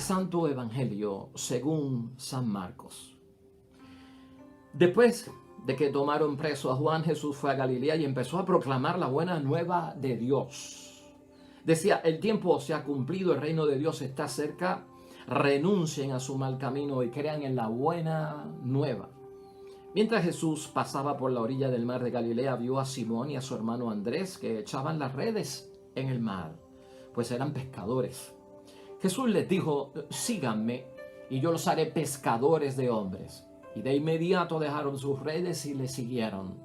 Santo Evangelio según San Marcos. Después de que tomaron preso a Juan, Jesús fue a Galilea y empezó a proclamar la buena nueva de Dios. Decía: el tiempo se ha cumplido, el reino de Dios está cerca, renuncien a su mal camino y crean en la buena nueva. Mientras Jesús pasaba por la orilla del mar de Galilea, vio a Simón y a su hermano Andrés que echaban las redes en el mar, pues eran pescadores. Jesús les dijo: síganme y yo los haré pescadores de hombres. Y de inmediato dejaron sus redes y le siguieron.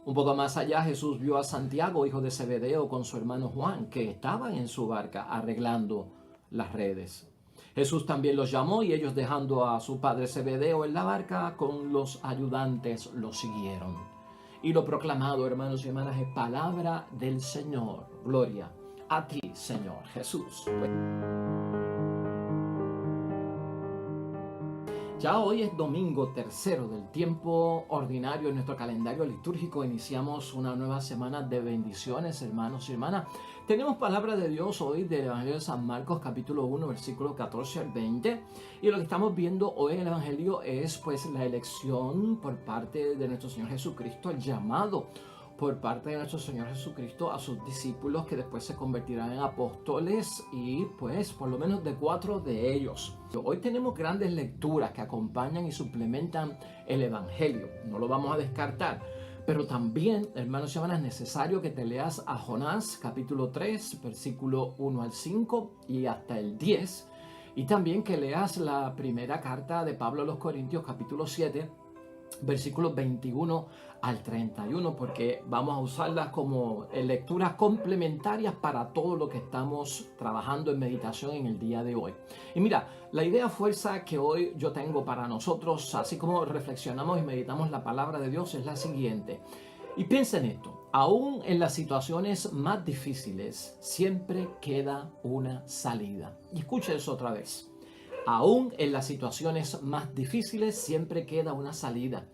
Un poco más allá, Jesús vio a Santiago, hijo de Zebedeo, con su hermano Juan, que estaban en su barca arreglando las redes. Jesús también los llamó y ellos, dejando a su padre Zebedeo en la barca con los ayudantes, lo siguieron. Y lo proclamado, hermanos y hermanas, es palabra del Señor. Gloria a ti, Señor Jesús. Ya hoy es domingo tercero del tiempo ordinario en nuestro calendario litúrgico. Iniciamos una nueva semana de bendiciones, hermanos y hermanas. Tenemos palabra de Dios hoy del Evangelio de San Marcos, capítulo 1, versículo 14 al 20. Y lo que estamos viendo hoy en el Evangelio es pues la elección por parte de nuestro Señor Jesucristo, el llamado por parte de nuestro Señor Jesucristo a sus discípulos, que después se convertirán en apóstoles, y pues por lo menos de 4 de ellos. Hoy tenemos grandes lecturas que acompañan y suplementan el Evangelio, no lo vamos a descartar, pero también, hermanos y hermanas, es necesario que te leas a Jonás, capítulo 3, versículo 1 al 5 y hasta el 10, y también que leas la primera carta de Pablo a los Corintios, capítulo 7, versículos 21 al 31, porque vamos a usarlas como lecturas complementarias para todo lo que estamos trabajando en meditación en el día de hoy. Y mira, la idea fuerza que hoy yo tengo para nosotros, así como reflexionamos y meditamos la palabra de Dios, es la siguiente. Y piensa en esto: aún en las situaciones más difíciles siempre queda una salida. Y escucha eso otra vez. Aún en las situaciones más difíciles siempre queda una salida.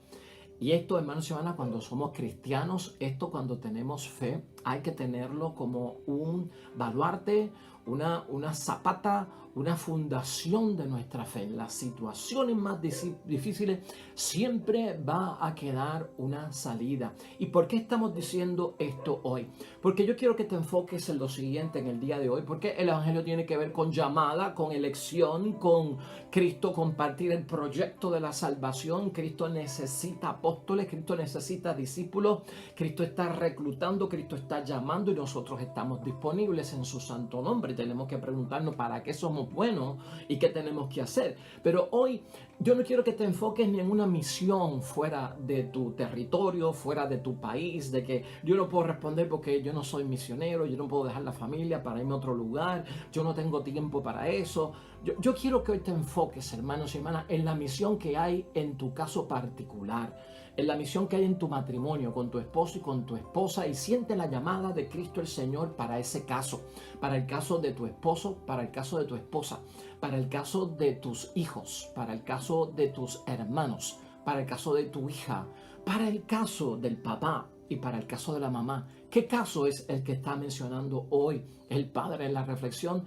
Y esto, hermanos y hermanas, cuando somos cristianos, esto cuando tenemos fe, hay que tenerlo como un baluarte, una zapata, una fundación de nuestra fe. En las situaciones más difíciles siempre va a quedar una salida. ¿Y por qué estamos diciendo esto hoy? Porque yo quiero que te enfoques en lo siguiente en el día de hoy, porque el Evangelio tiene que ver con llamada, con elección, con Cristo compartir el proyecto de la salvación. Cristo necesita apóstoles, Cristo necesita discípulos, Cristo está reclutando, Cristo está llamando, y nosotros estamos disponibles en su santo nombre. Tenemos que preguntarnos para qué somos buenos y qué tenemos que hacer. Pero hoy yo no quiero que te enfoques ni en una misión fuera de tu territorio, fuera de tu país, de que yo no puedo responder porque yo no soy misionero, yo no puedo dejar la familia para irme a otro lugar, yo no tengo tiempo para eso. Yo quiero que hoy te enfoques, hermanos y hermanas, en la misión que hay en tu caso particular, en la misión que hay en tu matrimonio, con tu esposo y con tu esposa, y siente la llamada de Cristo el Señor para ese caso, para el caso de tu esposo, para el caso de tu esposa, para el caso de tus hijos, para el caso de tus hermanos, para el caso de tu hija, para el caso del papá y para el caso de la mamá. ¿Qué caso es el que está mencionando hoy el Padre en la reflexión?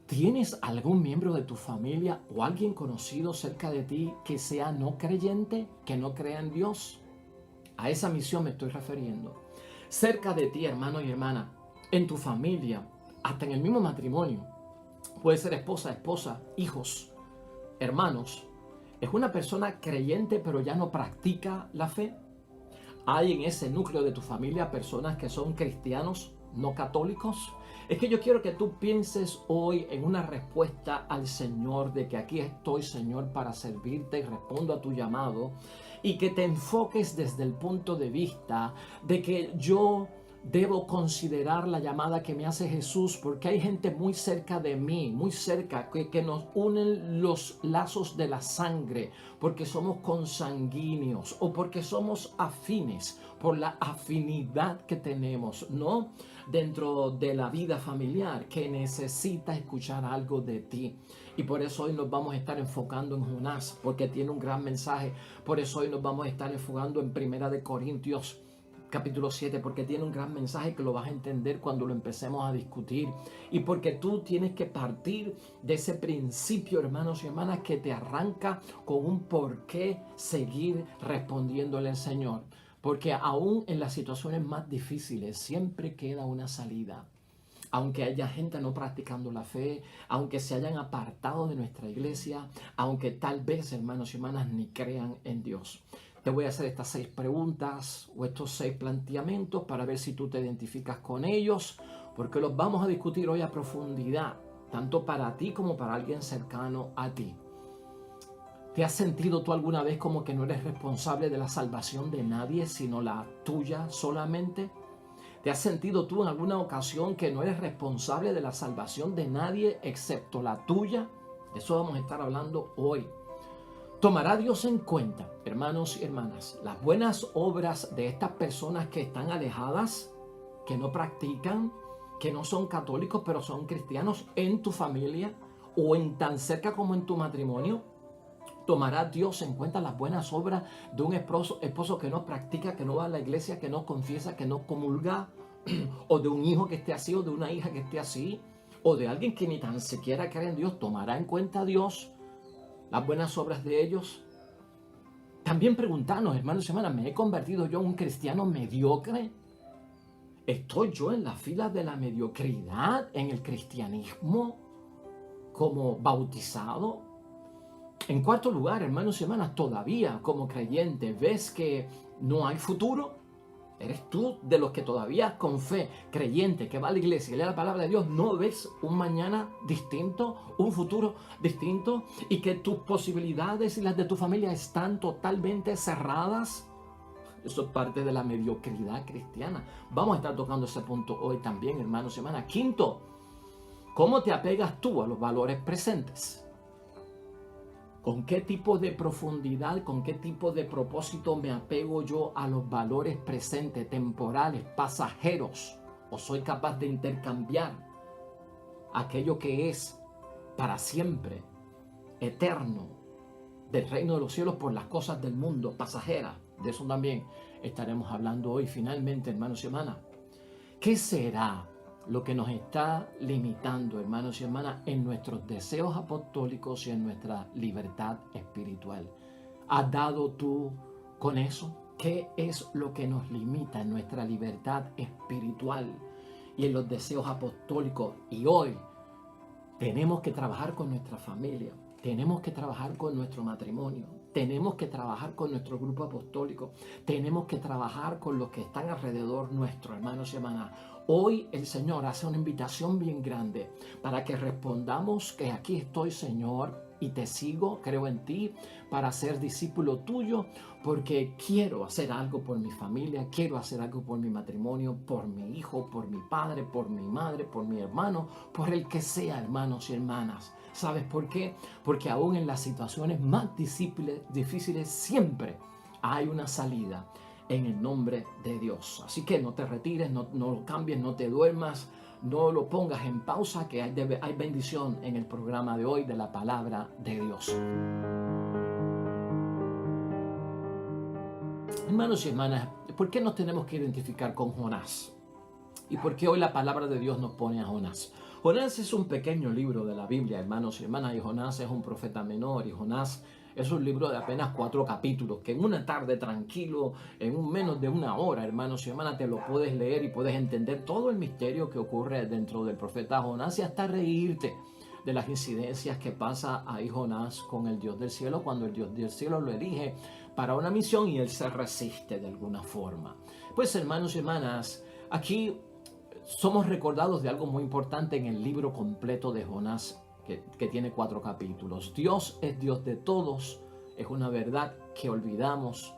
¿Tienes algún miembro de tu familia o alguien conocido cerca de ti que sea no creyente, que no crea en Dios? A esa misión me estoy refiriendo. Cerca de ti, hermano y hermana, en tu familia, hasta en el mismo matrimonio, puede ser esposa, hijos, hermanos. ¿Es una persona creyente pero ya no practica la fe? ¿Hay en ese núcleo de tu familia personas que son cristianos no católicos? Es que yo quiero que tú pienses hoy en una respuesta al Señor, de que aquí estoy, Señor, para servirte y respondo a tu llamado, y que te enfoques desde el punto de vista de que yo debo considerar la llamada que me hace Jesús, porque hay gente muy cerca de mí, muy cerca, que nos unen los lazos de la sangre, porque somos consanguíneos o porque somos afines, por la afinidad que tenemos, ¿no?, dentro de la vida familiar, que necesita escuchar algo de ti. Y por eso hoy nos vamos a estar enfocando en Jonás, porque tiene un gran mensaje. Por eso hoy nos vamos a estar enfocando en Primera de Corintios, capítulo 7, porque tiene un gran mensaje que lo vas a entender cuando lo empecemos a discutir, y porque tú tienes que partir de ese principio, hermanos y hermanas, que te arranca con un por qué seguir respondiéndole al Señor, porque aún en las situaciones más difíciles siempre queda una salida. Aunque haya gente no practicando la fe, aunque se hayan apartado de nuestra iglesia, aunque tal vez, hermanos y hermanas, ni crean en Dios. Te voy a hacer estas 6 preguntas o estos 6 planteamientos para ver si tú te identificas con ellos, porque los vamos a discutir hoy a profundidad, tanto para ti como para alguien cercano a ti. ¿Te has sentido tú alguna vez como que no eres responsable de la salvación de nadie, sino la tuya solamente? ¿Te has sentido tú en alguna ocasión que no eres responsable de la salvación de nadie excepto la tuya? De eso vamos a estar hablando hoy. ¿Tomará Dios en cuenta, hermanos y hermanas, las buenas obras de estas personas que están alejadas, que no practican, que no son católicos, pero son cristianos en tu familia o en tan cerca como en tu matrimonio? ¿Tomará Dios en cuenta las buenas obras de un esposo que no practica, que no va a la iglesia, que no confiesa, que no comulga? ¿O de un hijo que esté así, o de una hija que esté así? ¿O de alguien que ni tan siquiera cree en Dios? ¿Tomará en cuenta Dios las buenas obras de ellos? También preguntarnos, hermanos y hermanas, ¿me he convertido yo en un cristiano mediocre? ¿Estoy yo en la fila de la mediocridad en el cristianismo como bautizado? En cuarto lugar, hermanos y hermanas, todavía como creyente, ¿ves que no hay futuro? ¿Eres tú de los que todavía con fe, creyente, que va a la iglesia y lee la palabra de Dios, no ves un mañana distinto, un futuro distinto, y que tus posibilidades y las de tu familia están totalmente cerradas? Eso es parte de la mediocridad cristiana. Vamos a estar tocando ese punto hoy también, hermanos y hermanas. Quinto, ¿cómo te apegas tú a los valores presentes? ¿Con qué tipo de profundidad, con qué tipo de propósito me apego yo a los valores presentes, temporales, pasajeros? ¿O soy capaz de intercambiar aquello que es para siempre, eterno, del reino de los cielos por las cosas del mundo, pasajeras? De eso también estaremos hablando hoy. Finalmente, hermanos y hermanas, ¿qué será lo que nos está limitando, hermanos y hermanas, en nuestros deseos apostólicos y en nuestra libertad espiritual? ¿Has dado tú con eso? ¿Qué es lo que nos limita en nuestra libertad espiritual y en los deseos apostólicos? Y hoy tenemos que trabajar con nuestra familia, tenemos que trabajar con nuestro matrimonio, tenemos que trabajar con nuestro grupo apostólico, tenemos que trabajar con los que están alrededor nuestro, hermanos y hermanas. Hoy el Señor hace una invitación bien grande para que respondamos que aquí estoy, Señor, y te sigo, creo en ti, para ser discípulo tuyo, porque quiero hacer algo por mi familia, quiero hacer algo por mi matrimonio, por mi hijo, por mi padre, por mi madre, por mi hermano, por el que sea, hermanos y hermanas. ¿Sabes por qué? Porque aún en las situaciones más difíciles siempre hay una salida en el nombre de Dios. Así que no te retires, no lo cambies, no te duermas, no lo pongas en pausa, que hay bendición en el programa de hoy de la palabra de Dios. Hermanos y hermanas, ¿por qué nos tenemos que identificar con Jonás? ¿Y por qué hoy la palabra de Dios nos pone a Jonás? Jonás es un pequeño libro de la Biblia, hermanos y hermanas, y Jonás es un profeta menor, y Jonás es un libro de apenas 4 capítulos, que en una tarde tranquilo, en menos de una hora, hermanos y hermanas, te lo puedes leer y puedes entender todo el misterio que ocurre dentro del profeta Jonás y hasta reírte de las incidencias que pasa ahí Jonás con el Dios del cielo, cuando el Dios del cielo lo elige para una misión y él se resiste de alguna forma. Pues, hermanos y hermanas, aquí somos recordados de algo muy importante en el libro completo de Jonás, que tiene 4 capítulos. Dios es Dios de todos, es una verdad que olvidamos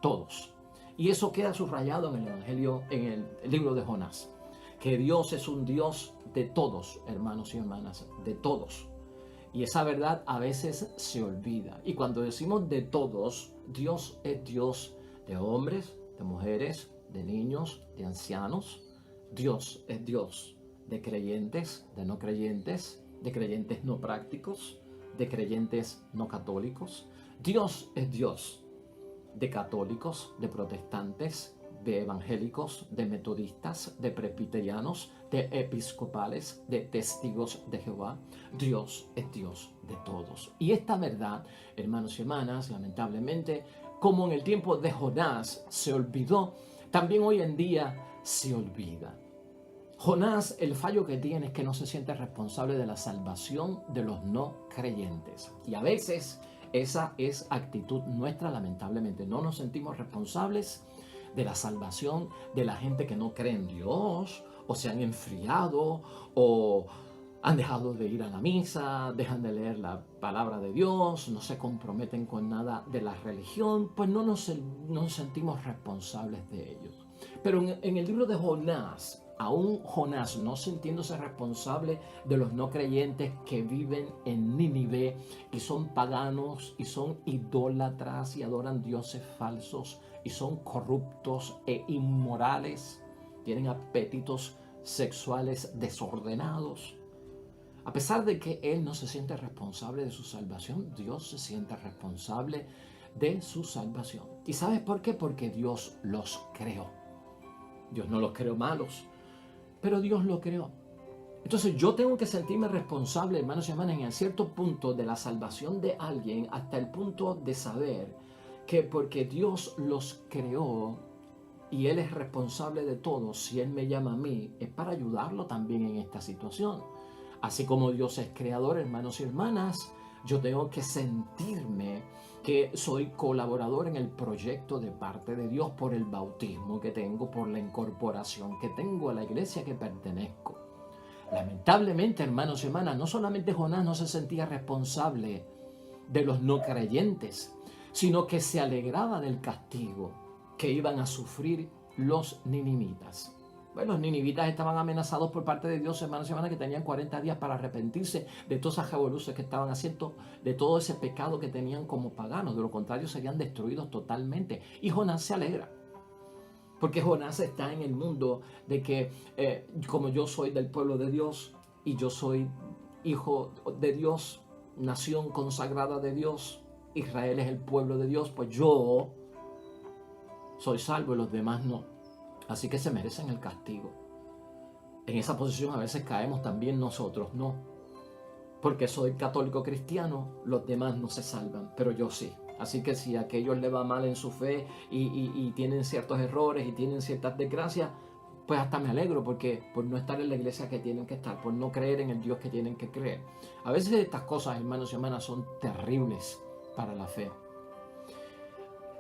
todos. Y eso queda subrayado en el Evangelio, en el libro de Jonás. Que Dios es un Dios de todos, hermanos y hermanas, de todos. Y esa verdad a veces se olvida. Y cuando decimos de todos, Dios es Dios de hombres, de mujeres, de niños, de ancianos. Dios es Dios de creyentes, de no creyentes, de creyentes no prácticos, de creyentes no católicos. Dios es Dios de católicos, de protestantes, de evangélicos, de metodistas, de presbiterianos, de episcopales, de testigos de Jehová. Dios es Dios de todos. Y esta verdad, hermanos y hermanas, lamentablemente, como en el tiempo de Jonás se olvidó, también hoy en día se olvida. Jonás, el fallo que tiene es que no se siente responsable de la salvación de los no creyentes. Y a veces esa es actitud nuestra, lamentablemente. No nos sentimos responsables de la salvación de la gente que no cree en Dios, o se han enfriado, o han dejado de ir a la misa, dejan de leer la palabra de Dios, no se comprometen con nada de la religión, pues no nos sentimos responsables de ellos. Pero en el libro de Jonás, aún Jonás, no sintiéndose responsable de los no creyentes que viven en Nínive y son paganos y son idólatras y adoran dioses falsos y son corruptos e inmorales, tienen apetitos sexuales desordenados. A pesar de que él no se siente responsable de su salvación, Dios se siente responsable de su salvación. ¿Y sabes por qué? Porque Dios los creó. Dios no los creó malos, pero Dios lo creó. Entonces yo tengo que sentirme responsable, hermanos y hermanas, en el cierto punto de la salvación de alguien, hasta el punto de saber que porque Dios los creó y Él es responsable de todo, si Él me llama a mí, es para ayudarlo también en esta situación. Así como Dios es creador, hermanos y hermanas, yo tengo que sentirme que soy colaborador en el proyecto de parte de Dios por el bautismo que tengo, por la incorporación que tengo a la iglesia que pertenezco. Lamentablemente, hermanos y hermanas, no solamente Jonás no se sentía responsable de los no creyentes, sino que se alegraba del castigo que iban a sufrir los ninivitas. Bueno, los ninivitas estaban amenazados por parte de Dios, hermanos y hermanas, que tenían 40 días para arrepentirse de todas esas revoluciones que estaban haciendo, de todo ese pecado que tenían como paganos. De lo contrario, serían destruidos totalmente. Y Jonás se alegra, porque Jonás está en el mundo de que, como yo soy del pueblo de Dios y yo soy hijo de Dios, nación consagrada de Dios, Israel es el pueblo de Dios, pues yo soy salvo y los demás no. Así que se merecen el castigo. En esa posición a veces caemos también nosotros, no. Porque soy católico cristiano, los demás no se salvan, pero yo sí. Así que si a aquellos les va mal en su fe y tienen ciertos errores y tienen ciertas desgracias, pues hasta me alegro porque por no estar en la iglesia que tienen que estar, por no creer en el Dios que tienen que creer. A veces estas cosas, hermanos y hermanas, son terribles para la fe.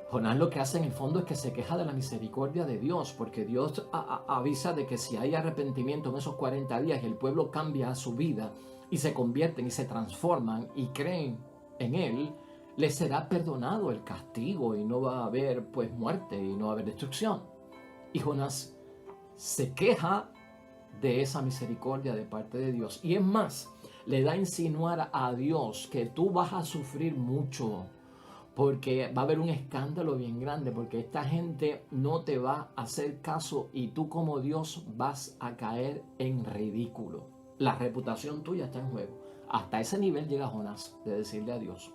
Jonás lo que hace en el fondo es que se queja de la misericordia de Dios, porque Dios avisa de que si hay arrepentimiento en esos 40 días y el pueblo cambia su vida y se convierten y se transforman y creen en Él, les será perdonado el castigo y no va a haber pues muerte y no va a haber destrucción. Y Jonás se queja de esa misericordia de parte de Dios. Y es más, le da a insinuar a Dios que tú vas a sufrir mucho, porque va a haber un escándalo bien grande, porque esta gente no te va a hacer caso y tú como Dios vas a caer en ridículo. La reputación tuya está en juego. Hasta ese nivel llega Jonás de decirle a Dios.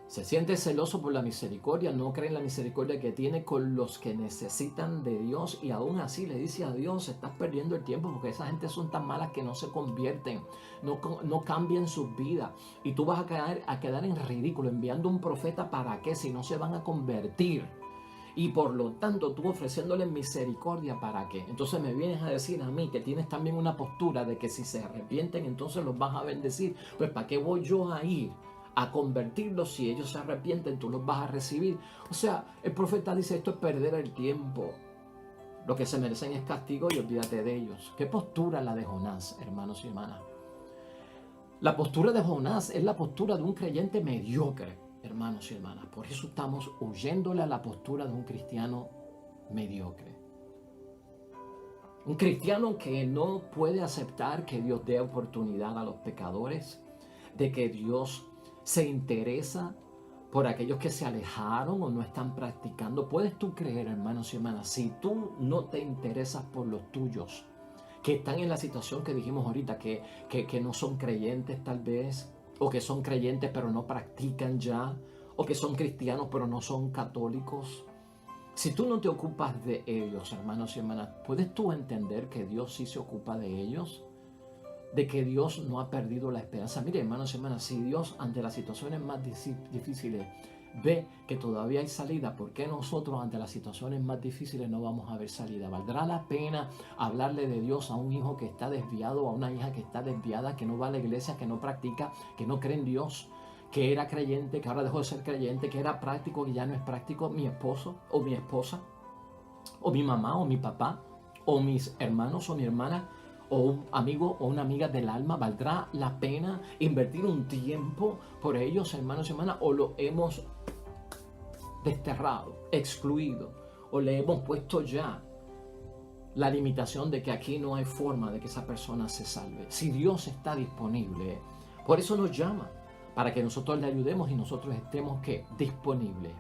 Se siente celoso por la misericordia, no cree en la misericordia que tiene con los que necesitan de Dios y aún así le dice a Dios, estás perdiendo el tiempo porque esa gente son tan malas que no se convierten, no cambian sus vidas y tú vas a quedar en ridículo enviando un profeta para qué si no se van a convertir. Y por lo tanto tú ofreciéndoles misericordia para qué. Entonces me vienes a decir a mí que tienes también una postura de que si se arrepienten entonces los vas a bendecir. Pues ¿para qué voy yo a ir a convertirlos? Si ellos se arrepienten, tú los vas a recibir. O sea, el profeta dice, esto es perder el tiempo. Lo que se merecen es castigo y olvídate de ellos. ¿Qué postura la de Jonás, hermanos y hermanas? La postura de Jonás es la postura de un creyente mediocre, hermanos y hermanas. Por eso estamos huyéndole a la postura de un cristiano mediocre. Un cristiano que no puede aceptar que Dios dé oportunidad a los pecadores, de que Dios se interesa por aquellos que se alejaron o no están practicando. ¿Puedes tú creer, hermanos y hermanas, si tú no te interesas por los tuyos, que están en la situación que dijimos ahorita, que no son creyentes tal vez, o que son creyentes pero no practican ya, o que son cristianos pero no son católicos? Si tú no te ocupas de ellos, hermanos y hermanas, ¿puedes tú entender que Dios sí se ocupa de ellos? De que Dios no ha perdido la esperanza. Mire, hermanos y hermanas, si Dios ante las situaciones más difíciles ve que todavía hay salida, ¿por qué nosotros ante las situaciones más difíciles no vamos a ver salida? ¿Valdrá la pena hablarle de Dios a un hijo que está desviado, a una hija que está desviada, que no va a la iglesia, que no practica, que no cree en Dios, que era creyente, que ahora dejó de ser creyente, que era práctico, que ya no es práctico, mi esposo o mi esposa, o mi mamá o mi papá, o mis hermanos o mi hermana, o un amigo o una amiga del alma? ¿Valdrá la pena invertir un tiempo por ellos, hermanos y hermanas? ¿O lo hemos desterrado, excluido, o le hemos puesto ya la limitación de que aquí no hay forma de que esa persona se salve? Si Dios está disponible, por eso nos llama, para que nosotros le ayudemos y nosotros estemos ¿qué? Disponibles.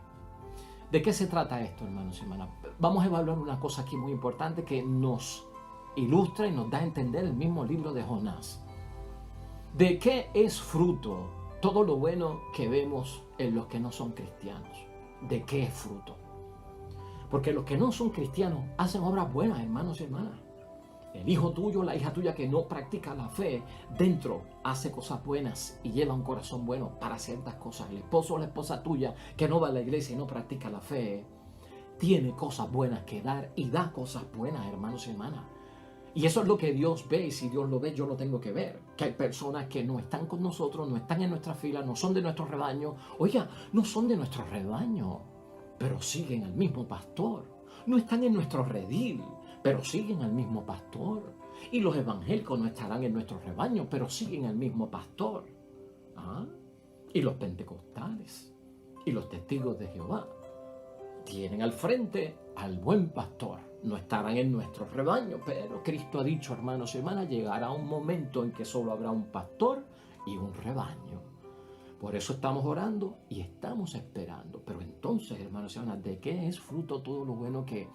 ¿De qué se trata esto, hermanos y hermanas? Vamos a evaluar una cosa aquí muy importante que nos ilustra y nos da a entender el mismo libro de Jonás. ¿De qué es fruto todo lo bueno que vemos en los que no son cristianos? ¿De qué es fruto? Porque los que no son cristianos hacen obras buenas, hermanos y hermanas. El hijo tuyo, la hija tuya que no practica la fe, dentro hace cosas buenas y lleva un corazón bueno para ciertas cosas. El esposo o la esposa tuya que no va a la iglesia y no practica la fe, tiene cosas buenas que dar y da cosas buenas, hermanos y hermanas. Y eso es lo que Dios ve, y si Dios lo ve, yo lo tengo que ver. Que hay personas que no están con nosotros, no están en nuestra fila, no son de nuestro rebaño. Oiga, no son de nuestro rebaño, pero siguen al mismo pastor. No están en nuestro redil, pero siguen al mismo pastor. Y los evangélicos no estarán en nuestro rebaño, pero siguen al mismo pastor. ¿Ah? Y los pentecostales y los testigos de Jehová tienen al frente al buen pastor. No estarán en nuestro rebaño, pero Cristo ha dicho, hermanos y hermanas, llegará un momento en que solo habrá un pastor y un rebaño. Por eso estamos orando y estamos esperando. Pero entonces, hermanos y hermanas, ¿de qué es fruto todo lo bueno que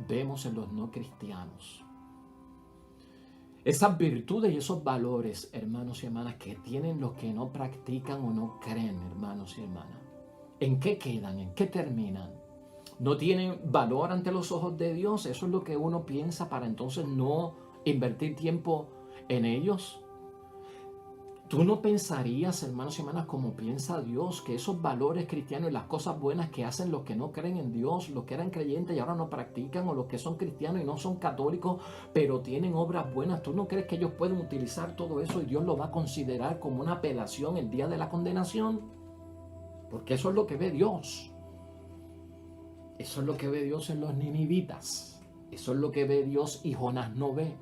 vemos en los no cristianos? Esas virtudes y esos valores, hermanos y hermanas, que tienen los que no practican o no creen, hermanos y hermanas, ¿en qué quedan? ¿En qué terminan? ¿No tienen valor ante los ojos de Dios? Eso es lo que uno piensa para entonces no invertir tiempo en ellos. ¿Tú no pensarías, hermanos y hermanas, como piensa Dios, que esos valores cristianos y las cosas buenas que hacen los que no creen en Dios, los que eran creyentes y ahora no practican, o los que son cristianos y no son católicos, pero tienen obras buenas, ¿tú no crees que ellos pueden utilizar todo eso y Dios lo va a considerar como una apelación el día de la condenación? Porque eso es lo que ve Dios. Eso es lo que ve Dios en los ninivitas. Eso es lo que ve Dios y Jonás no ve.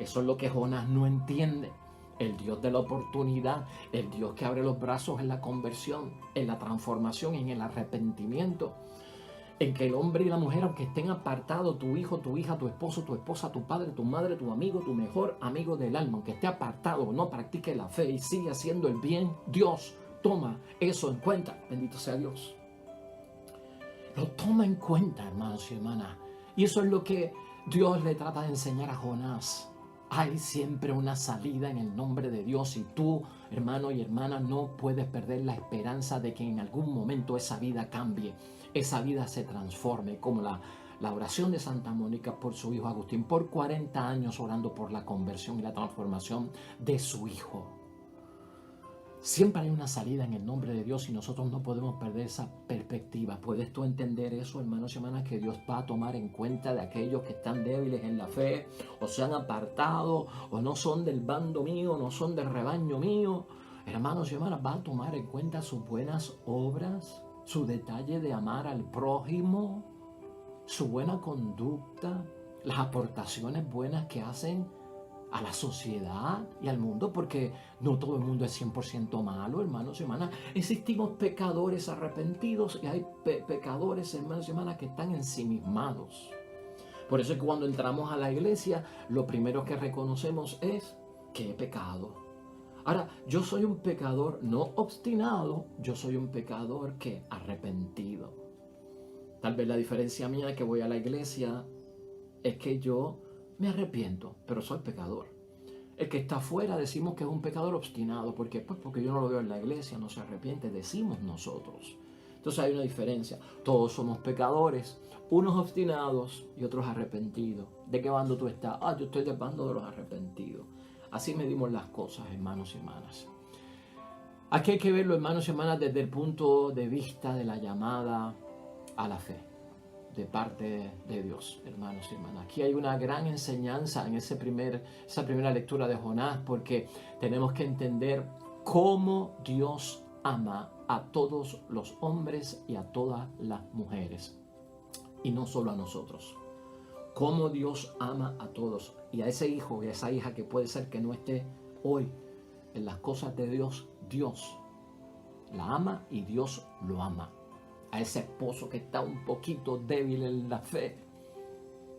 Eso es lo que Jonás no entiende. El Dios de la oportunidad, el Dios que abre los brazos en la conversión, en la transformación, en el arrepentimiento, en que el hombre y la mujer, aunque estén apartados, tu hijo, tu hija, tu esposo, tu esposa, tu padre, tu madre, tu amigo, tu mejor amigo del alma, aunque esté apartado, no practique la fe y sigue haciendo el bien, Dios toma eso en cuenta. Bendito sea Dios. Lo toma en cuenta, hermanos y hermanas. Y eso es lo que Dios le trata de enseñar a Jonás. Hay siempre una salida en el nombre de Dios y tú, hermano y hermana, no puedes perder la esperanza de que en algún momento esa vida cambie, esa vida se transforme, como la oración de Santa Mónica por su hijo Agustín, por 40 años orando por la conversión y la transformación de su hijo. Siempre hay una salida en el nombre de Dios y nosotros no podemos perder esa perspectiva. ¿Puedes tú entender eso, hermanos y hermanas, que Dios va a tomar en cuenta de aquellos que están débiles en la fe, o se han apartado, o no son del bando mío, no son del rebaño mío? Hermanos y hermanas, va a tomar en cuenta sus buenas obras, su detalle de amar al prójimo, su buena conducta, las aportaciones buenas que hacen a la sociedad y al mundo, porque no todo el mundo es 100% malo, hermanos y hermanas. Existimos pecadores arrepentidos y hay pecadores, hermanos y hermanas, que están ensimismados. Por eso es que cuando entramos a la iglesia, lo primero que reconocemos es que he pecado. Ahora, yo soy un pecador no obstinado, yo soy un pecador que arrepentido. Tal vez la diferencia mía que voy a la iglesia es que yo me arrepiento, pero soy pecador. El que está afuera decimos que es un pecador obstinado. ¿Por qué? Pues porque yo no lo veo en la iglesia, no se arrepiente, decimos nosotros. Entonces hay una diferencia. Todos somos pecadores, unos obstinados y otros arrepentidos. ¿De qué bando tú estás? Yo estoy del bando de los arrepentidos. Así medimos las cosas, hermanos y hermanas. Aquí hay que verlo, hermanos y hermanas, desde el punto de vista de la llamada a la fe de parte de Dios, hermanos y hermanas. Aquí hay una gran enseñanza en esa primera lectura de Jonás, porque tenemos que entender cómo Dios ama a todos los hombres y a todas las mujeres, y no solo a nosotros. Cómo Dios ama a todos, y a ese hijo y a esa hija que puede ser que no esté hoy en las cosas de Dios, Dios la ama y Dios lo ama. A ese esposo que está un poquito débil en la fe,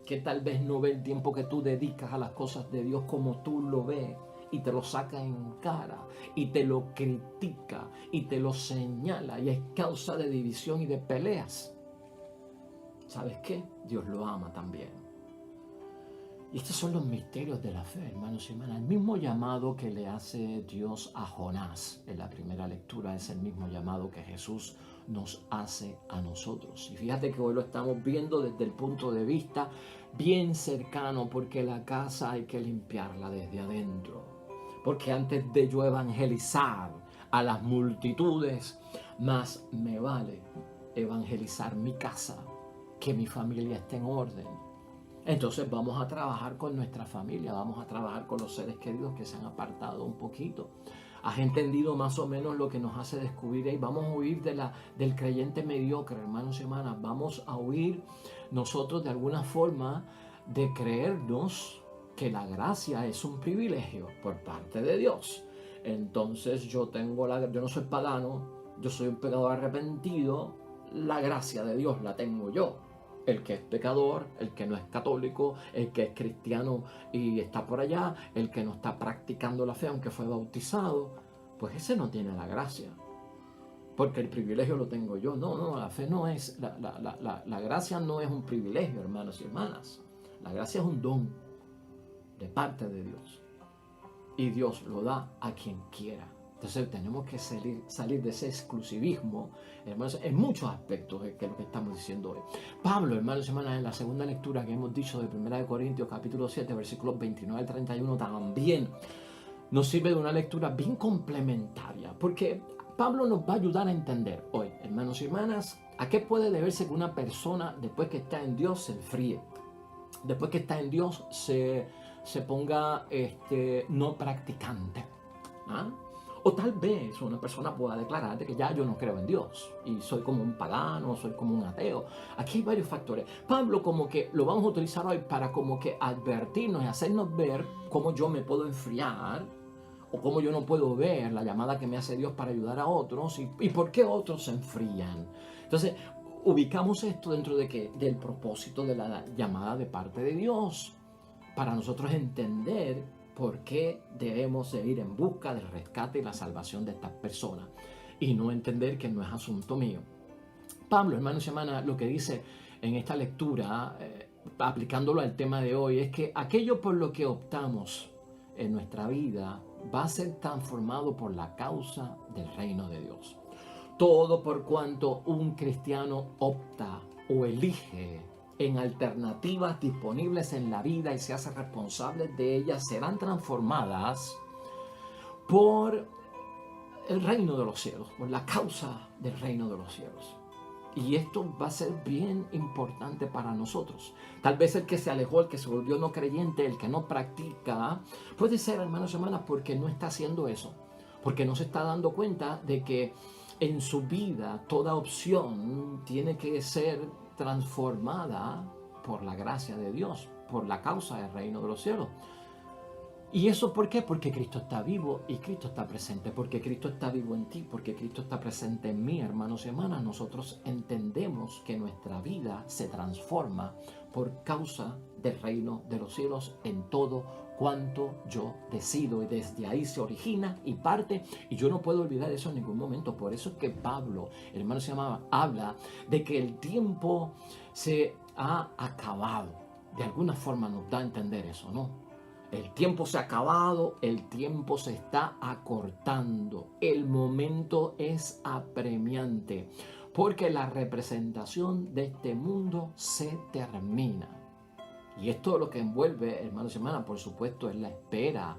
que tal vez no ve el tiempo que tú dedicas a las cosas de Dios como tú lo ves, y te lo saca en cara, y te lo critica, y te lo señala, y es causa de división y de peleas. ¿Sabes qué? Dios lo ama también. Y estos son los misterios de la fe, hermanos y hermanas. El mismo llamado que le hace Dios a Jonás en la primera lectura es el mismo llamado que Jesús nos hace a nosotros. Y fíjate que hoy lo estamos viendo desde el punto de vista bien cercano, porque la casa hay que limpiarla desde adentro. Porque antes de yo evangelizar a las multitudes, más me vale evangelizar mi casa, que mi familia esté en orden. Entonces vamos a trabajar con nuestra familia, vamos a trabajar con los seres queridos que se han apartado un poquito. ¿Has entendido más o menos lo que nos hace descubrir? Y vamos a huir del creyente mediocre, hermanos y hermanas. Vamos a huir nosotros de alguna forma de creernos que la gracia es un privilegio por parte de Dios. Entonces yo no soy pagano, yo soy un pecador arrepentido, la gracia de Dios la tengo yo. El que es pecador, el que no es católico, el que es cristiano y está por allá, el que no está practicando la fe aunque fue bautizado, pues ese no tiene la gracia, porque el privilegio lo tengo yo. No, la fe no es, la gracia no es un privilegio, hermanos y hermanas. La gracia es un don de parte de Dios, y Dios lo da a quien quiera. Entonces tenemos que salir de ese exclusivismo, hermanos, en muchos aspectos, que es lo que estamos diciendo hoy. Pablo, hermanos y hermanas, en la segunda lectura que hemos dicho de 1 Corintios capítulo 7, versículos 29 al 31, también nos sirve de una lectura bien complementaria, porque Pablo nos va a ayudar a entender hoy, hermanos y hermanas, a qué puede deberse que una persona, después que está en Dios, se enfríe. Después que está en Dios, se ponga no practicante. ¿Ah? O tal vez una persona pueda declarar de que ya yo no creo en Dios y soy como un pagano, soy como un ateo. Aquí hay varios factores. Pablo como que lo vamos a utilizar hoy para como que advertirnos y hacernos ver cómo yo me puedo enfriar o cómo yo no puedo ver la llamada que me hace Dios para ayudar a otros y por qué otros se enfrían. Entonces, ubicamos esto dentro del propósito de la llamada de parte de Dios, para nosotros entender por qué debemos de ir en busca del rescate y la salvación de estas personas y no entender que no es asunto mío. Pablo, hermanos y hermanas, lo que dice en esta lectura, aplicándolo al tema de hoy, es que aquello por lo que optamos en nuestra vida va a ser transformado por la causa del reino de Dios. Todo por cuanto un cristiano opta o elige en alternativas disponibles en la vida y se hace responsable de ellas, serán transformadas por el reino de los cielos, por la causa del reino de los cielos. Y esto va a ser bien importante para nosotros. Tal vez el que se alejó, el que se volvió no creyente, el que no practica, puede ser, hermanos y hermanas, porque no está haciendo eso, porque no se está dando cuenta de que en su vida toda opción tiene que ser transformada por la gracia de Dios, por la causa del reino de los cielos. ¿Y eso por qué? Porque Cristo está vivo y Cristo está presente, porque Cristo está vivo en ti, porque Cristo está presente en mí, hermanos y hermanas. Nosotros entendemos que nuestra vida se transforma por causa del reino de los cielos en todo cuanto yo decido, y desde ahí se origina y parte, y yo no puedo olvidar eso en ningún momento. Por eso es que Pablo, hermanos y hermanas, habla de que el tiempo se ha acabado. De alguna forma nos da a entender eso, ¿no? El tiempo se ha acabado, el tiempo se está acortando, el momento es apremiante. porque la representación de este mundo se termina. Y esto lo que envuelve, hermanos y hermanas, por supuesto, es la espera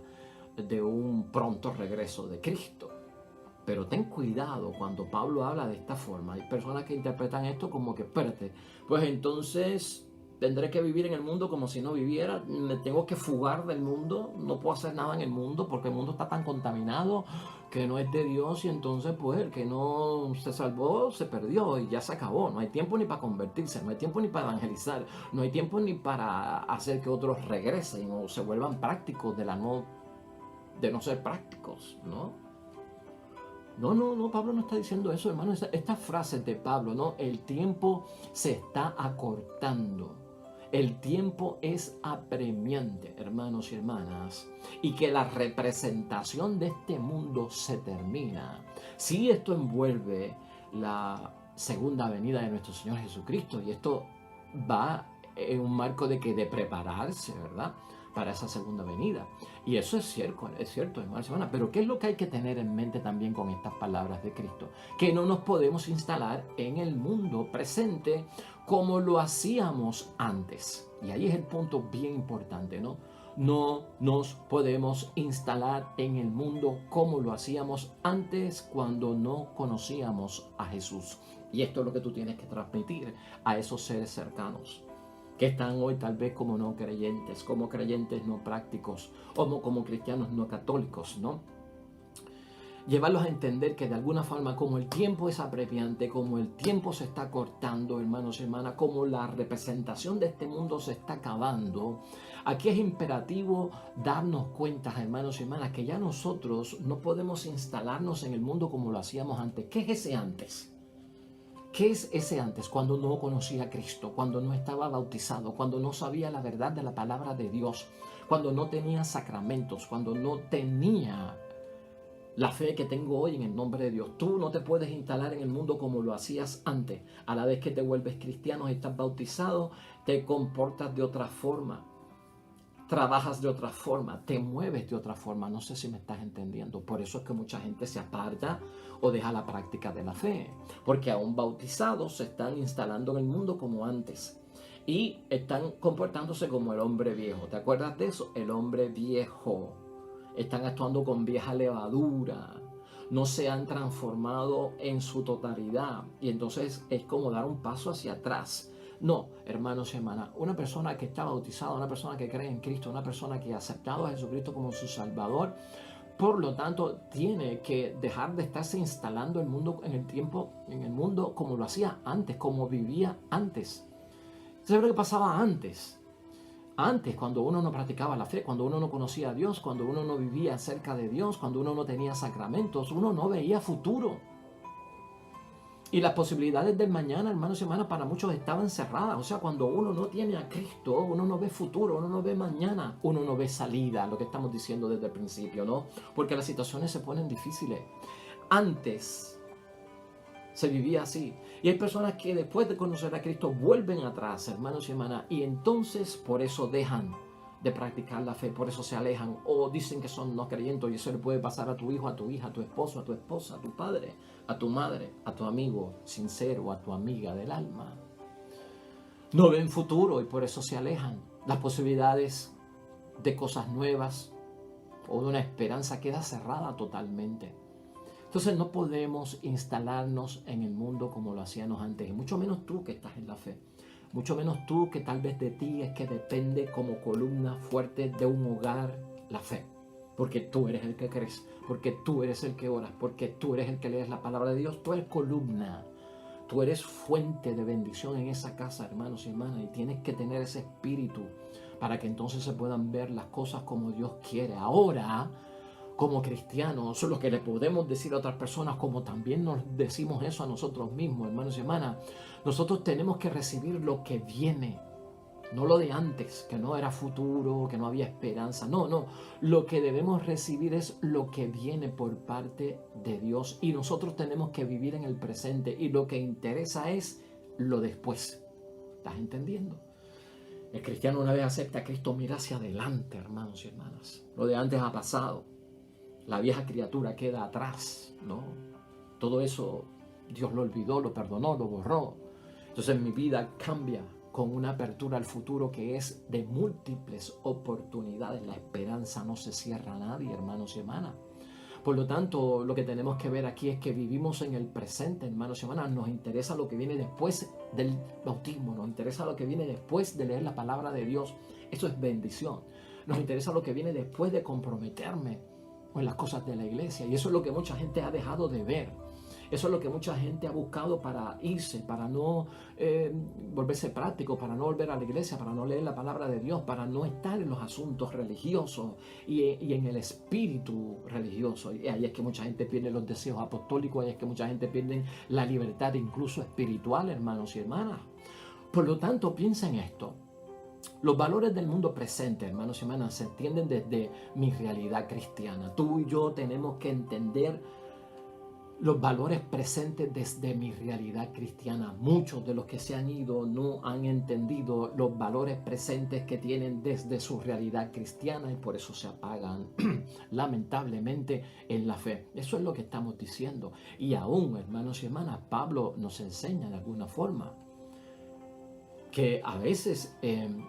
de un pronto regreso de Cristo. Pero ten cuidado cuando Pablo habla de esta forma. Hay personas que interpretan esto como que, espérate, pues entonces tendré que vivir en el mundo como si no viviera, me tengo que fugar del mundo, no puedo hacer nada en el mundo porque el mundo está tan contaminado que no es de Dios y entonces pues el que no se salvó se perdió y ya se acabó. No hay tiempo ni para convertirse, no hay tiempo ni para evangelizar, no hay tiempo ni para hacer que otros regresen o se vuelvan prácticos de no ser prácticos, ¿no? No, Pablo no está diciendo eso, hermano. Estas frases de Pablo, ¿no? El tiempo se está acortando. El tiempo es apremiante, hermanos y hermanas. Y que la representación de este mundo se termina. Sí, esto envuelve la segunda venida de nuestro Señor Jesucristo. Y esto va en un marco de prepararse, ¿verdad?, para esa segunda venida. Y eso es cierto, hermanos y hermanas. Pero ¿qué es lo que hay que tener en mente también con estas palabras de Cristo? Que no nos podemos instalar en el mundo presente como lo hacíamos antes. Y ahí es el punto bien importante, ¿no? No nos podemos instalar en el mundo como lo hacíamos antes cuando no conocíamos a Jesús. Y esto es lo que tú tienes que transmitir a esos seres cercanos que están hoy tal vez como no creyentes no prácticos, o como cristianos no católicos, ¿no? Llevarlos a entender que de alguna forma, como el tiempo es apremiante, como el tiempo se está cortando, hermanos y hermanas, como la representación de este mundo se está acabando, aquí es imperativo darnos cuenta, hermanos y hermanas, que ya nosotros no podemos instalarnos en el mundo como lo hacíamos antes. ¿Qué es ese antes? ¿Qué es ese antes? Cuando no conocía a Cristo, cuando no estaba bautizado, cuando no sabía la verdad de la palabra de Dios, cuando no tenía sacramentos, cuando no tenía la fe que tengo hoy en el nombre de Dios. Tú no te puedes instalar en el mundo como lo hacías antes. A la vez que te vuelves cristiano y estás bautizado, te comportas de otra forma. Trabajas de otra forma, te mueves de otra forma. No sé si me estás entendiendo. Por eso es que mucha gente se aparta o deja la práctica de la fe. Porque aún bautizados se están instalando en el mundo como antes. Y están comportándose como el hombre viejo. ¿Te acuerdas de eso? El hombre viejo. Están actuando con vieja levadura. No se han transformado en su totalidad. Y entonces es como dar un paso hacia atrás. No, hermanos y hermanas, una persona que está bautizada, una persona que cree en Cristo, una persona que ha aceptado a Jesucristo como su Salvador, por lo tanto, tiene que dejar de estarse instalando el mundo en el mundo como lo hacía antes, como vivía antes. ¿Sabes lo que pasaba antes? Antes, cuando uno no practicaba la fe, cuando uno no conocía a Dios, cuando uno no vivía cerca de Dios, cuando uno no tenía sacramentos, uno no veía futuro. Y las posibilidades del mañana, hermanos y hermanas, para muchos estaban cerradas. O sea, cuando uno no tiene a Cristo, uno no ve futuro, uno no ve mañana, uno no ve salida, lo que estamos diciendo desde el principio, ¿no? Porque las situaciones se ponen difíciles. Antes se vivía así. Y hay personas que después de conocer a Cristo vuelven atrás, hermanos y hermanas, y entonces por eso dejan de practicar la fe, por eso se alejan o dicen que son no creyentes. Y eso le puede pasar a tu hijo, a tu hija, a tu esposo, a tu esposa, a tu padre, a tu madre, a tu amigo sincero, a tu amiga del alma. No ven futuro y por eso se alejan. Las posibilidades de cosas nuevas o de una esperanza queda cerrada totalmente. Entonces no podemos instalarnos en el mundo como lo hacíamos antes, y mucho menos tú que estás en la fe. Mucho menos tú que tal vez de ti es que depende como columna fuerte de un hogar la fe. Porque tú eres el que crees, porque tú eres el que oras, porque tú eres el que lees la palabra de Dios. Tú eres columna, tú eres fuente de bendición en esa casa, hermanos y hermanas. Y tienes que tener ese espíritu para que entonces se puedan ver las cosas como Dios quiere. Ahora, como cristianos, lo que le podemos decir a otras personas, como también nos decimos eso a nosotros mismos, hermanos y hermanas, nosotros tenemos que recibir lo que viene, no lo de antes, que no era futuro, que no había esperanza. No, lo que debemos recibir es lo que viene por parte de Dios, y nosotros tenemos que vivir en el presente, y lo que interesa es lo después. ¿Estás entendiendo? El cristiano, una vez acepta a Cristo, mira hacia adelante, hermanos y hermanas. Lo de antes ha pasado. La vieja criatura queda atrás, ¿no? Todo eso Dios lo olvidó, lo perdonó, lo borró. Entonces mi vida cambia con una apertura al futuro que es de múltiples oportunidades. La esperanza no se cierra a nadie, hermanos y hermanas. Por lo tanto, lo que tenemos que ver aquí es que vivimos en el presente, hermanos y hermanas. Nos interesa lo que viene después del bautismo, nos interesa lo que viene después de leer la palabra de Dios. Eso es bendición. Nos interesa lo que viene después de comprometerme con las cosas de la iglesia. Y eso es lo que mucha gente ha dejado de ver. Eso es lo que mucha gente ha buscado para irse, para no volverse práctico, para no volver a la iglesia, para no leer la palabra de Dios, para no estar en los asuntos religiosos y en el espíritu religioso. Y ahí es que mucha gente pierde los deseos apostólicos, ahí es que mucha gente pierde la libertad incluso espiritual, hermanos y hermanas. Por lo tanto, piensa en esto. Los valores del mundo presente, hermanos y hermanas, se entienden desde mi realidad cristiana. Tú y yo tenemos que entender los valores presentes desde mi realidad cristiana. Muchos de los que se han ido no han entendido los valores presentes que tienen desde su realidad cristiana y por eso se apagan lamentablemente en la fe. Eso es lo que estamos diciendo. Y aún, hermanos y hermanas, Pablo nos enseña de alguna forma que a veces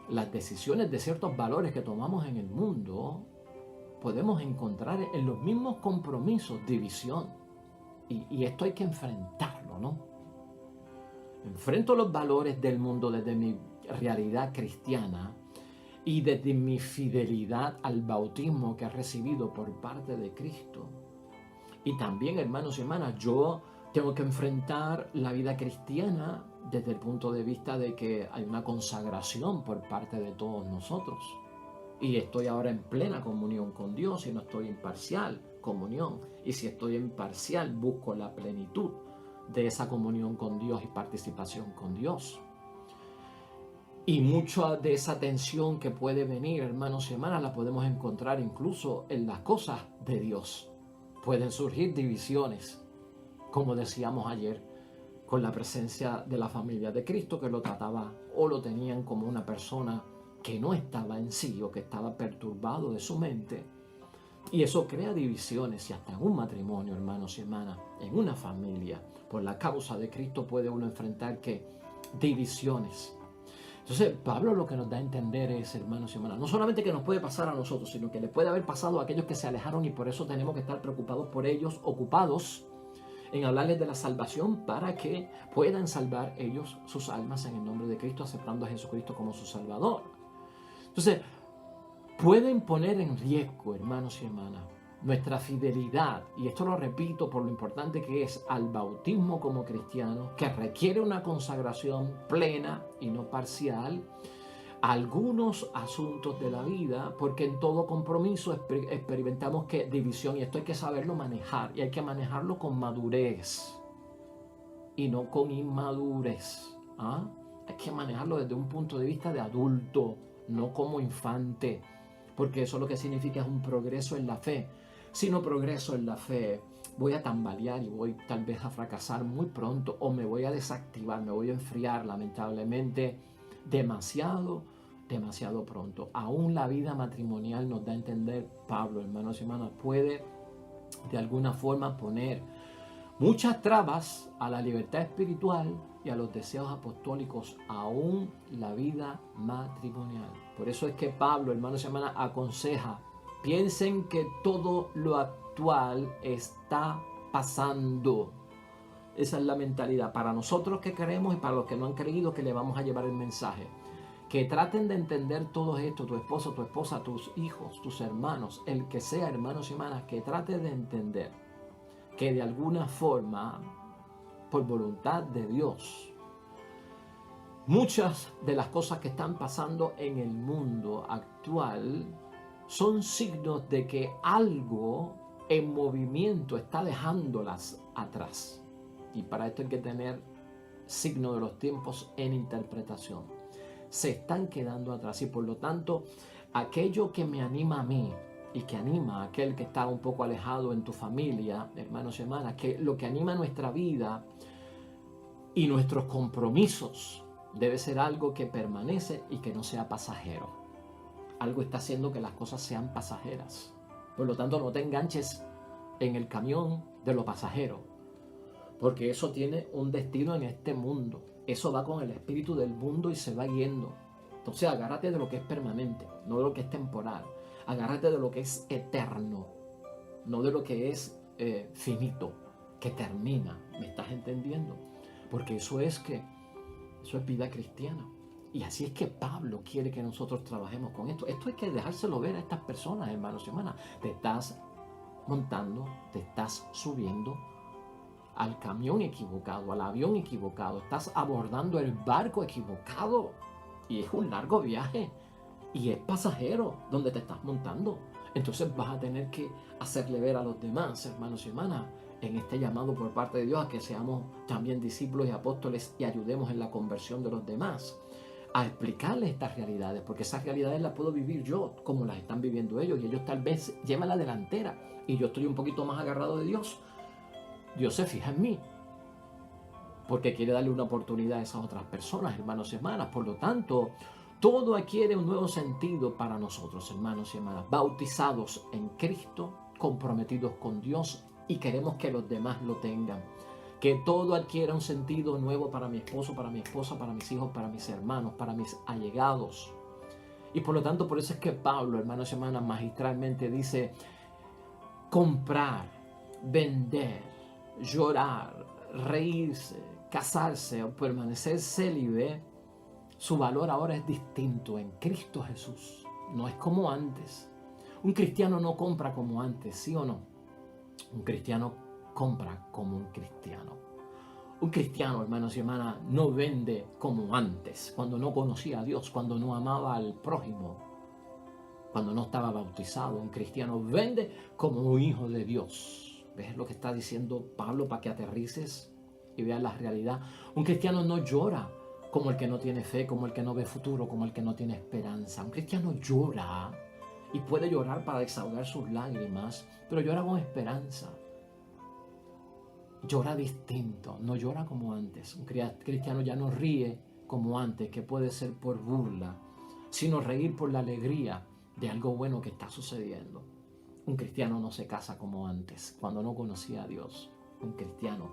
las decisiones de ciertos valores que tomamos en el mundo podemos encontrar en los mismos compromisos división. Y esto hay que enfrentarlo, ¿no? Enfrento los valores del mundo desde mi realidad cristiana y desde mi fidelidad al bautismo que he recibido por parte de Cristo. Y también, hermanos y hermanas, yo tengo que enfrentar la vida cristiana desde el punto de vista de que hay una consagración por parte de todos nosotros. Y estoy ahora en plena comunión con Dios y no estoy en parcial comunión. Y si estoy en parcial, busco la plenitud de esa comunión con Dios y participación con Dios. Y mucha de esa tensión que puede venir, hermanos y hermanas, la podemos encontrar incluso en las cosas de Dios. Pueden surgir divisiones, como decíamos ayer, con la presencia de la familia de Cristo, que lo trataba o lo tenían como una persona que no estaba en sí o que estaba perturbado de su mente. Y eso crea divisiones y hasta en un matrimonio, hermanos y hermanas, en una familia. Por la causa de Cristo puede uno enfrentar que divisiones. Entonces, Pablo lo que nos da a entender es, hermanos y hermanas, no solamente que nos puede pasar a nosotros, sino que le puede haber pasado a aquellos que se alejaron y por eso tenemos que estar preocupados por ellos, ocupados en hablarles de la salvación para que puedan salvar ellos sus almas en el nombre de Cristo, aceptando a Jesucristo como su Salvador. Entonces, pueden poner en riesgo, hermanos y hermanas, nuestra fidelidad, y esto lo repito por lo importante que es al bautismo como cristianos, que requiere una consagración plena y no parcial, a algunos asuntos de la vida, porque en todo compromiso experimentamos que división, y esto hay que saberlo manejar, y hay que manejarlo con madurez, y no con inmadurez. Hay que manejarlo desde un punto de vista de adulto, no como infante, porque eso lo que significa es un progreso en la fe. Si no progreso en la fe, voy a tambalear y voy tal vez a fracasar muy pronto, o me voy a desactivar, me voy a enfriar lamentablemente demasiado pronto. Aún la vida matrimonial nos da a entender, Pablo, hermanos y hermanas, puede de alguna forma poner muchas trabas a la libertad espiritual y a los deseos apostólicos, aún la vida matrimonial. Por eso es que Pablo, hermanos y hermanas, aconseja: piensen que todo lo actual está pasando. Esa es la mentalidad para nosotros que creemos y para los que no han creído, que le vamos a llevar el mensaje. Que traten de entender todo esto, tu esposo, tu esposa, tus hijos, tus hermanos, el que sea, hermanos y hermanas, que trate de entender que de alguna forma, por voluntad de Dios, muchas de las cosas que están pasando en el mundo actual son signos de que algo en movimiento está dejándolas atrás. Y para esto hay que tener signo de los tiempos en interpretación. Se están quedando atrás y por lo tanto, aquello que me anima a mí y que anima a aquel que está un poco alejado en tu familia, hermanos y hermanas, que lo que anima nuestra vida y nuestros compromisos debe ser algo que permanece y que no sea pasajero. Algo está haciendo que las cosas sean pasajeras. Por lo tanto, no te enganches en el camión de lo pasajero, porque eso tiene un destino en este mundo. Eso va con el espíritu del mundo y se va yendo. Entonces agárrate de lo que es permanente, no de lo que es temporal. Agárrate de lo que es eterno, no de lo que es finito, que termina. ¿Me estás entendiendo? Porque eso es vida cristiana. Y así es que Pablo quiere que nosotros trabajemos con esto. Esto hay que dejárselo ver a estas personas, hermanos y hermanas. Te estás montando, te estás subiendo al camión equivocado, al avión equivocado. Estás abordando el barco equivocado. Y es un largo viaje. Y es pasajero donde te estás montando. Entonces vas a tener que hacerle ver a los demás, hermanos y hermanas, en este llamado por parte de Dios a que seamos también discípulos y apóstoles y ayudemos en la conversión de los demás, a explicarles estas realidades, porque esas realidades las puedo vivir yo como las están viviendo ellos, y ellos tal vez llevan la delantera y yo estoy un poquito más agarrado de Dios. Dios se fija en mí porque quiere darle una oportunidad a esas otras personas, hermanos y hermanas. Por lo tanto, todo adquiere un nuevo sentido para nosotros, hermanos y hermanas, bautizados en Cristo, comprometidos con Dios, y queremos que los demás lo tengan. Que todo adquiera un sentido nuevo para mi esposo, para mi esposa, para mis hijos, para mis hermanos, para mis allegados. Y por lo tanto, por eso es que Pablo, hermanos y hermanas, magistralmente dice: comprar, vender, llorar, reírse, casarse o permanecer célibe, su valor ahora es distinto en Cristo Jesús. No es como antes. Un cristiano no compra como antes, ¿sí o no? Un cristiano compra como un cristiano. Un cristiano, hermanos y hermanas, no vende como antes, cuando no conocía a Dios, cuando no amaba al prójimo, cuando no estaba bautizado. Un cristiano vende como un hijo de Dios. ¿Ves lo que está diciendo Pablo para que aterrices y veas la realidad? Un cristiano no llora como el que no tiene fe, como el que no ve futuro, como el que no tiene esperanza. Un cristiano llora y puede llorar para desahogar sus lágrimas, pero llora con esperanza. Llora distinto, no llora como antes. Un cristiano ya no ríe como antes, que puede ser por burla, sino reír por la alegría de algo bueno que está sucediendo. Un cristiano no se casa como antes, cuando no conocía a Dios. Un cristiano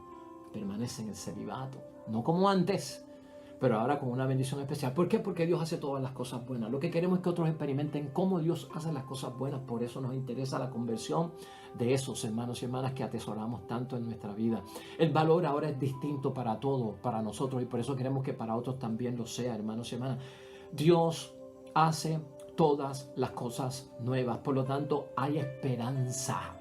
permanece en el celibato, no como antes, pero ahora con una bendición especial. ¿Por qué? Porque Dios hace todas las cosas buenas. Lo que queremos es que otros experimenten cómo Dios hace las cosas buenas. Por eso nos interesa la conversión de esos hermanos y hermanas que atesoramos tanto en nuestra vida. El valor ahora es distinto para todos, para nosotros, y por eso queremos que para otros también lo sea, hermanos y hermanas. Dios hace todas las cosas nuevas, por lo tanto hay esperanza.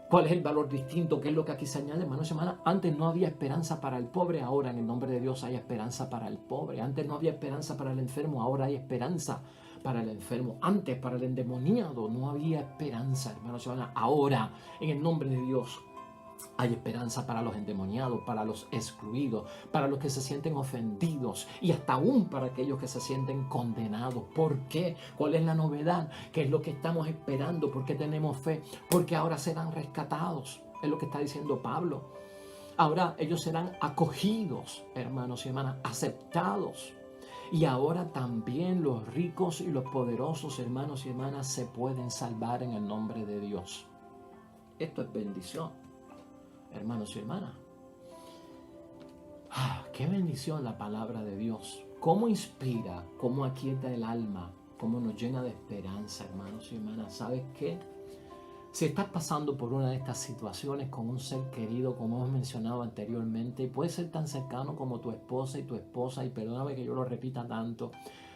¿Cuál es el valor distinto? ¿Qué es lo que aquí se añade, hermanos y hermanas? Antes no había esperanza para el pobre, ahora en el nombre de Dios hay esperanza para el pobre. Antes no había esperanza para el enfermo, ahora hay esperanza para el enfermo. Antes para el endemoniado no había esperanza, hermanos y hermanas. Ahora en el nombre de Dios hay esperanza para los endemoniados, para los excluidos, para los que se sienten ofendidos y hasta aún para aquellos que se sienten condenados. ¿Por qué? ¿Cuál es la novedad? ¿Qué es lo que estamos esperando? ¿Por qué tenemos fe? Porque ahora serán rescatados. Es lo que está diciendo Pablo. Ahora ellos serán acogidos, hermanos y hermanas, aceptados. Y ahora también los ricos y los poderosos, hermanos y hermanas, se pueden salvar en el nombre de Dios. Esto es bendición, hermanos y hermanas. Qué bendición la palabra de Dios. Cómo inspira, cómo aquieta el alma, cómo nos llena de esperanza, hermanos y hermanas. ¿Sabes qué? Si estás pasando por una de estas situaciones con un ser querido, como hemos mencionado anteriormente, y puede ser tan cercano como tu esposa, y perdóname que yo lo repita tanto,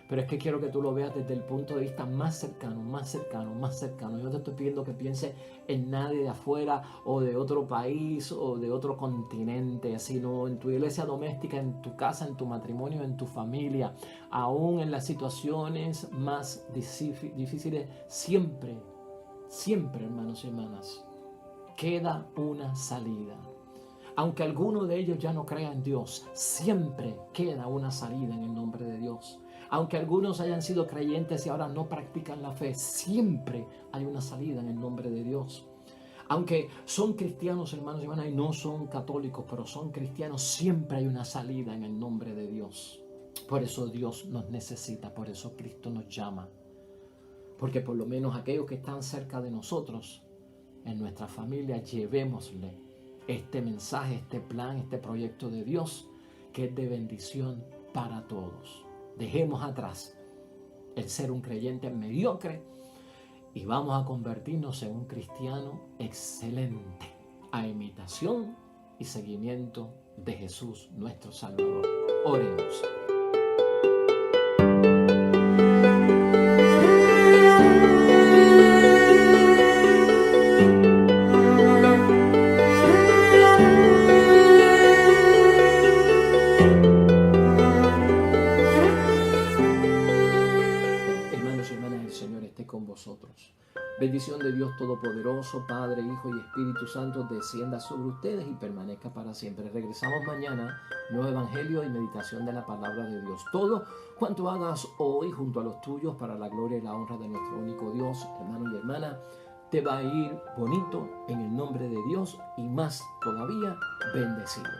pero es que quiero que tú lo veas desde el punto de vista más cercano, más cercano, más cercano. Yo te estoy pidiendo que pienses en nadie de afuera o de otro país o de otro continente, sino en tu iglesia doméstica, en tu casa, en tu matrimonio, en tu familia. Aún en las situaciones más difíciles, siempre, hermanos y hermanas, queda una salida. Aunque alguno de ellos ya no crea en Dios, siempre queda una salida en el nombre de Dios. Aunque algunos hayan sido creyentes y ahora no practican la fe, siempre hay una salida en el nombre de Dios. Aunque son cristianos, hermanos y hermanas, y no son católicos, pero son cristianos, siempre hay una salida en el nombre de Dios. Por eso Dios nos necesita, por eso Cristo nos llama. Porque por lo menos aquellos que están cerca de nosotros, en nuestra familia, llevémosle este mensaje, este plan, este proyecto de Dios que es de bendición para todos. Dejemos atrás el ser un creyente mediocre y vamos a convertirnos en un cristiano excelente, a imitación y seguimiento de Jesús, nuestro Salvador. Oremos. Hermanos y hermanas, el Señor esté con vosotros. Bendición de Dios Todopoderoso, Padre, Hijo y Espíritu Santo, descienda sobre ustedes y permanezca para siempre. Regresamos mañana, nuevo evangelio y meditación de la palabra de Dios. Todo cuanto hagas hoy junto a los tuyos para la gloria y la honra de nuestro único Dios, hermano y hermana, te va a ir bonito en el nombre de Dios y más todavía bendecido.